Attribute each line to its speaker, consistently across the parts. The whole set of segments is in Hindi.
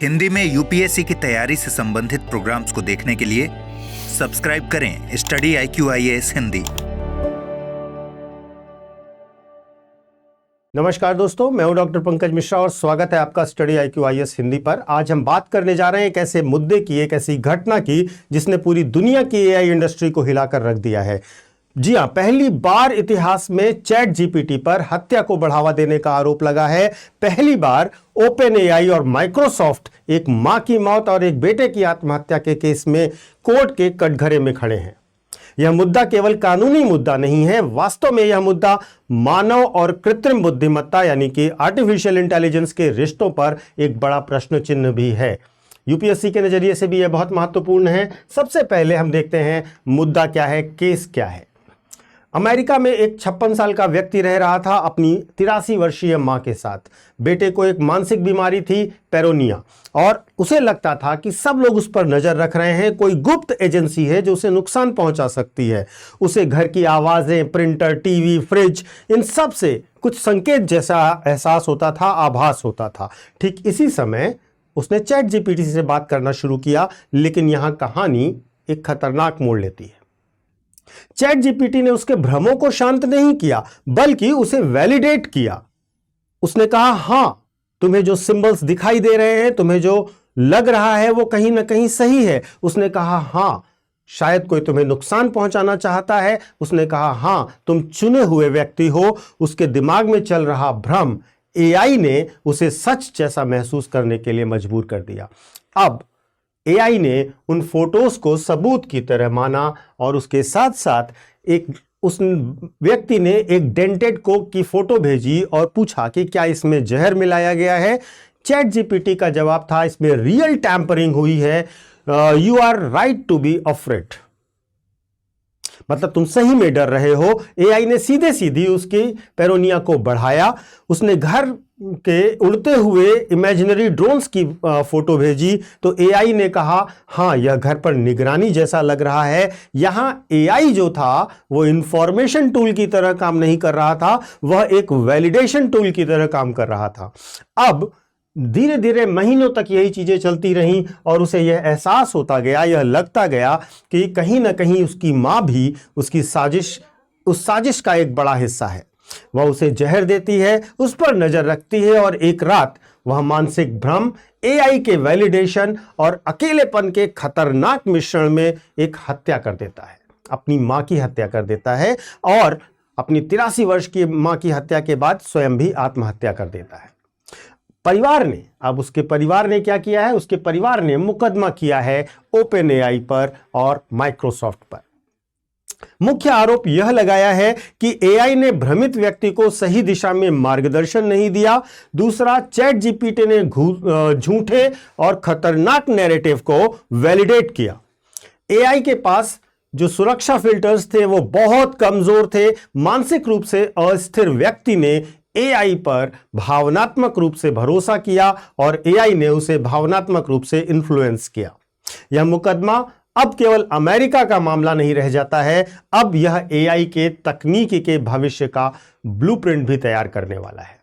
Speaker 1: हिंदी में यूपीएससी की तैयारी से संबंधित प्रोग्राम्स को देखने के लिए सब्सक्राइब करें स्टडी IQ-IAS हिंदी।
Speaker 2: नमस्कार दोस्तों, मैं हूं डॉक्टर पंकज मिश्रा और स्वागत है आपका स्टडी IQ-IAS हिंदी पर। आज हम बात करने जा रहे हैं एक ऐसे मुद्दे की, एक ऐसी घटना की जिसने पूरी दुनिया की AI इंडस्ट्री को हिलाकर रख दिया है। जी हां, पहली बार इतिहास में चैट जीपीटी पर हत्या को बढ़ावा देने का आरोप लगा है। पहली बार ओपन AI और माइक्रोसॉफ्ट एक मां की मौत और एक बेटे की आत्महत्या के केस में कोर्ट के कटघरे में खड़े हैं। यह मुद्दा केवल कानूनी मुद्दा नहीं है, वास्तव में यह मुद्दा मानव और कृत्रिम बुद्धिमत्ता यानी कि आर्टिफिशियल इंटेलिजेंस के रिश्तों पर एक बड़ा प्रश्न चिन्ह भी है। यूपीएससी के नजरिए से भी यह बहुत महत्वपूर्ण है। सबसे पहले हम देखते हैं मुद्दा क्या है, केस क्या है। अमेरिका में एक 56 साल का व्यक्ति रह रहा था अपनी 83 वर्षीय मां के साथ। बेटे को एक मानसिक बीमारी थी, पेरोनिया, और उसे लगता था कि सब लोग उस पर नजर रख रहे हैं, कोई गुप्त एजेंसी है जो उसे नुकसान पहुंचा सकती है। उसे घर की आवाजें, प्रिंटर, टीवी, फ्रिज, इन सब से कुछ संकेत जैसा एहसास होता था, आभास होता था। ठीक इसी समय उसने चैट जीपीटी से बात करना शुरू किया, लेकिन यहां कहानी एक खतरनाक मोड़ लेती है। चैट जीपीटी ने उसके भ्रमों को शांत नहीं किया, बल्कि उसे वैलिडेट किया। उसने कहा, हां, तुम्हें जो सिंबल्स दिखाई दे रहे हैं, तुम्हें जो लग रहा है वो कहीं ना कहीं सही है। उसने कहा, हां, शायद कोई तुम्हें नुकसान पहुंचाना चाहता है। उसने कहा, हां, तुम चुने हुए व्यक्ति हो। उसके दिमाग में चल रहा भ्रम AI ने उसे सच जैसा महसूस करने के लिए मजबूर कर दिया। अब AI ने उन फोटोज को सबूत की तरह माना और उसके साथ साथ उस व्यक्ति ने एक डेंटेड कोक की फोटो भेजी और पूछा कि क्या इसमें जहर मिलाया गया है। चैट जीपीटी का जवाब था, इसमें रियल टैंपरिंग हुई है। You are right to be afraid, मतलब तुम सही में डर रहे हो। AI ने सीधे सीधी उसकी पेरोनिया को बढ़ाया। उसने घर के उड़ते हुए इमेजिनरी ड्रोन्स की फोटो भेजी तो AI ने कहा, हां, यह घर पर निगरानी जैसा लग रहा है। यहां AI जो था वो इंफॉर्मेशन टूल की तरह काम नहीं कर रहा था, वह एक वैलिडेशन टूल की तरह काम कर रहा था। अब धीरे धीरे महीनों तक यही चीजें चलती रहीं और उसे यह एहसास होता गया, यह लगता गया कि कहीं ना कहीं उसकी मां भी उस साजिश का एक बड़ा हिस्सा है। वह उसे जहर देती है, उस पर नजर रखती है और एक रात वह मानसिक भ्रम, AI के वैलिडेशन और अकेलेपन के खतरनाक मिश्रण में एक हत्या कर देता है। अपनी मां की हत्या कर देता है और अपनी 83 वर्ष की मां की हत्या के बाद स्वयं भी आत्महत्या कर देता है। उसके परिवार ने क्या किया है? उसके परिवार ने मुकदमा किया है ओपन AI पर और माइक्रोसॉफ्ट पर। मुख्य आरोप यह लगाया है कि AI ने भ्रमित व्यक्ति को सही दिशा में मार्गदर्शन नहीं दिया। दूसरा, चैट जीपीटी ने झूठे और खतरनाक नैरेटिव को वैलिडेट किया। AI के पास जो सुरक्षा फिल्टर्स थे वो बहुत कमजोर थे। मानसिक रूप से अस्थिर व्यक्ति ने AI पर भावनात्मक रूप से भरोसा किया और AI ने उसे भावनात्मक रूप से इन्फ्लुएंस किया। यह मुकदमा अब केवल अमेरिका का मामला नहीं रह जाता है, अब यह AI के तकनीकी के भविष्य का ब्लूप्रिंट भी तैयार करने वाला है।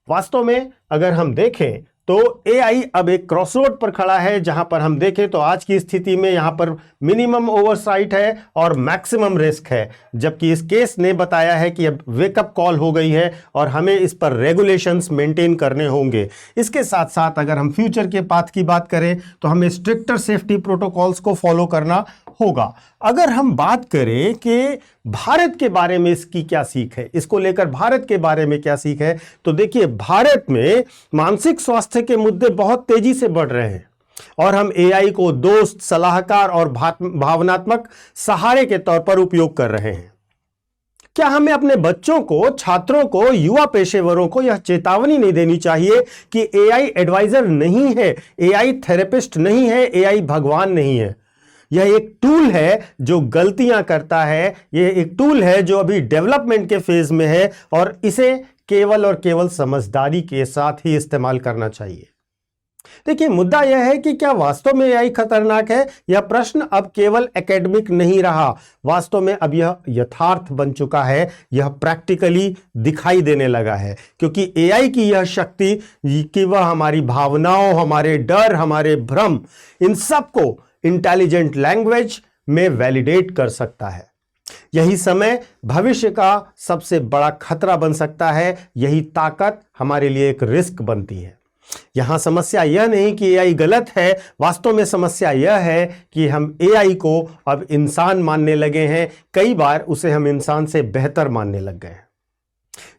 Speaker 2: वास्तव में अगर हम देखें तो AI अब एक क्रॉसरोड पर खड़ा है, जहां पर हम देखें तो आज की स्थिति में यहां पर मिनिमम ओवरसाइट है और मैक्सिमम रिस्क है, जबकि इस केस ने बताया है कि अब वेकअप कॉल हो गई है और हमें इस पर रेगुलेशंस मेंटेन करने होंगे। इसके साथ साथ अगर हम फ्यूचर के पाथ की बात करें तो हमें स्ट्रिक्टर सेफ्टी प्रोटोकॉल्स को फॉलो करना होगा। अगर हम बात करें कि भारत के बारे में इसकी क्या सीख है, इसको लेकर भारत के बारे में क्या सीख है, तो देखिए, भारत में मानसिक स्वास्थ्य के मुद्दे बहुत तेजी से बढ़ रहे हैं और हम AI को दोस्त, सलाहकार और भावनात्मक सहारे के तौर पर उपयोग कर रहे हैं। क्या हमें अपने बच्चों को, छात्रों को, युवा पेशेवरों को यह चेतावनी नहीं देनी चाहिए कि AI एडवाइजर नहीं है, AI थेरेपिस्ट नहीं है, AI भगवान नहीं है। यह एक टूल है जो गलतियां करता है, यह एक टूल है जो अभी डेवलपमेंट के फेज में है और इसे केवल और केवल समझदारी के साथ ही इस्तेमाल करना चाहिए। देखिए, मुद्दा यह है कि क्या वास्तव में एआई खतरनाक है? यह प्रश्न अब केवल एकेडमिक नहीं रहा, वास्तव में अब यह यथार्थ बन चुका है, यह प्रैक्टिकली दिखाई देने लगा है। क्योंकि एआई की यह शक्ति कि वह हमारी भावनाओं, हमारे डर, हमारे भ्रम, इन सबको इंटेलिजेंट लैंग्वेज में वैलिडेट कर सकता है। यही समय भविष्य का सबसे बड़ा खतरा बन सकता है। यही ताकत हमारे लिए एक रिस्क बनती है। यहां समस्या यह नहीं कि एआई गलत है, वास्तव में समस्या यह है कि हम एआई को अब इंसान मानने लगे हैं। कई बार उसे हम इंसान से बेहतर मानने लग गए हैं।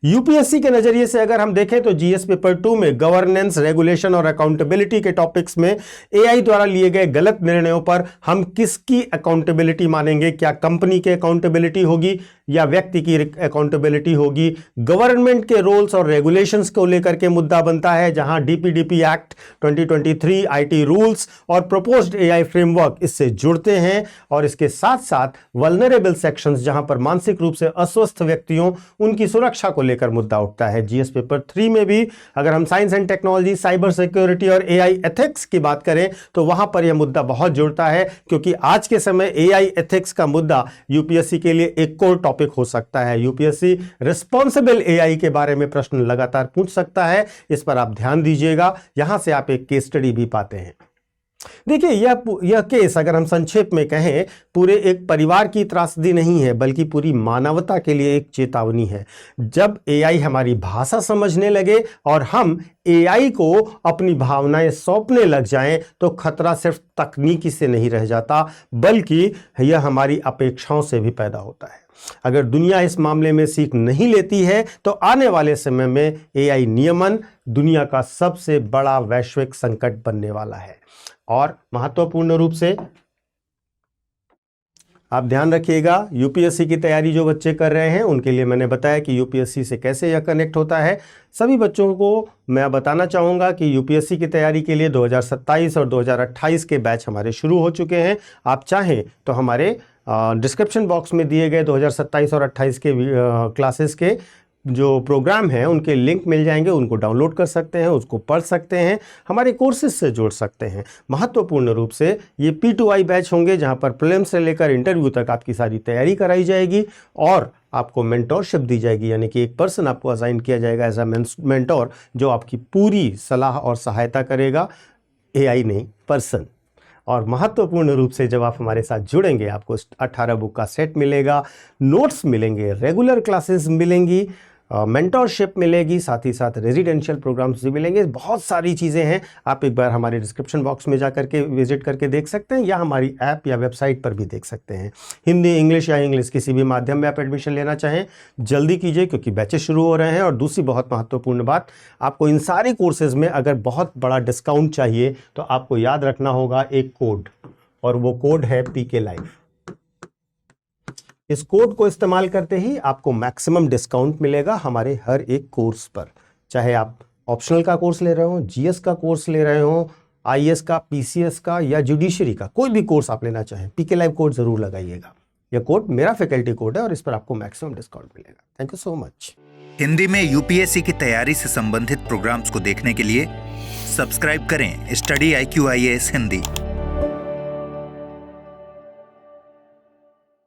Speaker 2: यूपीएससी के नजरिए से अगर हम देखें तो जीएस पेपर 2 में गवर्नेंस, रेगुलेशन और अकाउंटेबिलिटी के टॉपिक्स में एआई द्वारा लिए गए गलत निर्णयों पर हम किसकी अकाउंटेबिलिटी मानेंगे? क्या कंपनी की अकाउंटेबिलिटी होगी या व्यक्ति की अकाउंटेबिलिटी होगी? गवर्नमेंट के रूल्स और रेगुलेशंस को लेकर के मुद्दा बनता है, जहां डीपीडीपी एक्ट 2023, आईटी रूल्स और प्रपोज्ड एआई फ्रेमवर्क इससे जुड़ते हैं। और इसके साथ साथ वल्नरेबल सेक्शंस, जहां पर मानसिक रूप से अस्वस्थ व्यक्तियों, उनकी सुरक्षा को लेकर मुद्दा उठता है। जीएस पेपर 3 में भी अगर हम science and technology, cyber security और एआई एथिक्स की बात करें तो वहां पर यह मुद्दा बहुत जुड़ता है, क्योंकि आज के समय एआई एथिक्स का मुद्दा यूपीएससी के लिए एक कोर टॉपिक हो सकता है। यूपीएससी रिस्पॉन्सिबल एआई के बारे में प्रश्न लगातार पूछ सकता है, इस पर आप ध्यान दीजिएगा। यहां से आप एक केस स्टडी भी पाते हैं। देखिए, यह केस अगर हम संक्षेप में कहें, पूरे एक परिवार की त्रासदी नहीं है, बल्कि पूरी मानवता के लिए एक चेतावनी है। जब एआई हमारी भाषा समझने लगे और हम एआई को अपनी भावनाएं सौंपने लग जाएं, तो खतरा सिर्फ तकनीकी से नहीं रह जाता, बल्कि यह हमारी अपेक्षाओं से भी पैदा होता है। अगर दुनिया इस मामले में सीख नहीं लेती है तो आने वाले समय में एआई नियमन दुनिया का सबसे बड़ा वैश्विक संकट बनने वाला है। और महत्वपूर्ण रूप से आप ध्यान रखिएगा, यूपीएससी की तैयारी जो बच्चे कर रहे हैं उनके लिए मैंने बताया कि यूपीएससी से कैसे यह कनेक्ट होता है। सभी बच्चों को मैं बताना चाहूँगा कि यूपीएससी की तैयारी के लिए 2027 और 2028 के बैच हमारे शुरू हो चुके हैं। आप चाहें तो हमारे डिस्क्रिप्शन बॉक्स में दिए गए 2027 और 28 के क्लासेस के जो प्रोग्राम हैं उनके लिंक मिल जाएंगे, उनको डाउनलोड कर सकते हैं, उसको पढ़ सकते हैं, हमारे कोर्सेज से जुड़ सकते हैं। महत्वपूर्ण रूप से ये P2I बैच होंगे, जहां पर प्रीलिम्स से लेकर इंटरव्यू तक आपकी सारी तैयारी कराई जाएगी और आपको मेंटोरशिप दी जाएगी, यानी कि एक पर्सन आपको असाइन किया जाएगा एज अ मेंटोर, जो आपकी पूरी सलाह और सहायता करेगा, एआई नहीं पर्सन। और महत्वपूर्ण रूप से जब आप हमारे साथ जुड़ेंगे, आपको 18 बुक का सेट मिलेगा, नोट्स मिलेंगे, रेगुलर क्लासेस मिलेंगी, मेंटोरशिप मिलेगी, साथ ही साथ रेजिडेंशियल प्रोग्राम्स भी मिलेंगे। बहुत सारी चीज़ें हैं। आप एक बार हमारे डिस्क्रिप्शन बॉक्स में जा करके विजिट करके देख सकते हैं, या हमारी ऐप या वेबसाइट पर भी देख सकते हैं। हिंदी, इंग्लिश या इंग्लिश किसी भी माध्यम में आप एडमिशन लेना चाहें जल्दी कीजिए, क्योंकि बैचेस शुरू हो रहे हैं। और दूसरी बहुत महत्वपूर्ण बात, आपको इन सारे कोर्सेज में अगर बहुत बड़ा डिस्काउंट चाहिए तो आपको याद रखना होगा एक कोड, और वो कोड है PK Live। इस कोड को इस्तेमाल करते ही आपको मैक्सिमम डिस्काउंट मिलेगा हमारे हर एक कोर्स पर, चाहे आप ऑप्शनल का कोर्स ले रहे हो, जीएस का कोर्स ले रहे हो, आईएएस का, पीसीएस का या जुडिशरी का, कोई भी कोर्स आप लेना चाहें, PK Live कोड जरूर लगाइएगा। यह कोड मेरा फैकल्टी कोड है और इस पर आपको मैक्सिमम डिस्काउंट मिलेगा। Thank you so much.
Speaker 1: Hindi में यूपीएससी की तैयारी से संबंधित प्रोग्राम्स को देखने के लिए सब्सक्राइब करें स्टडी IQ IAS हिंदी।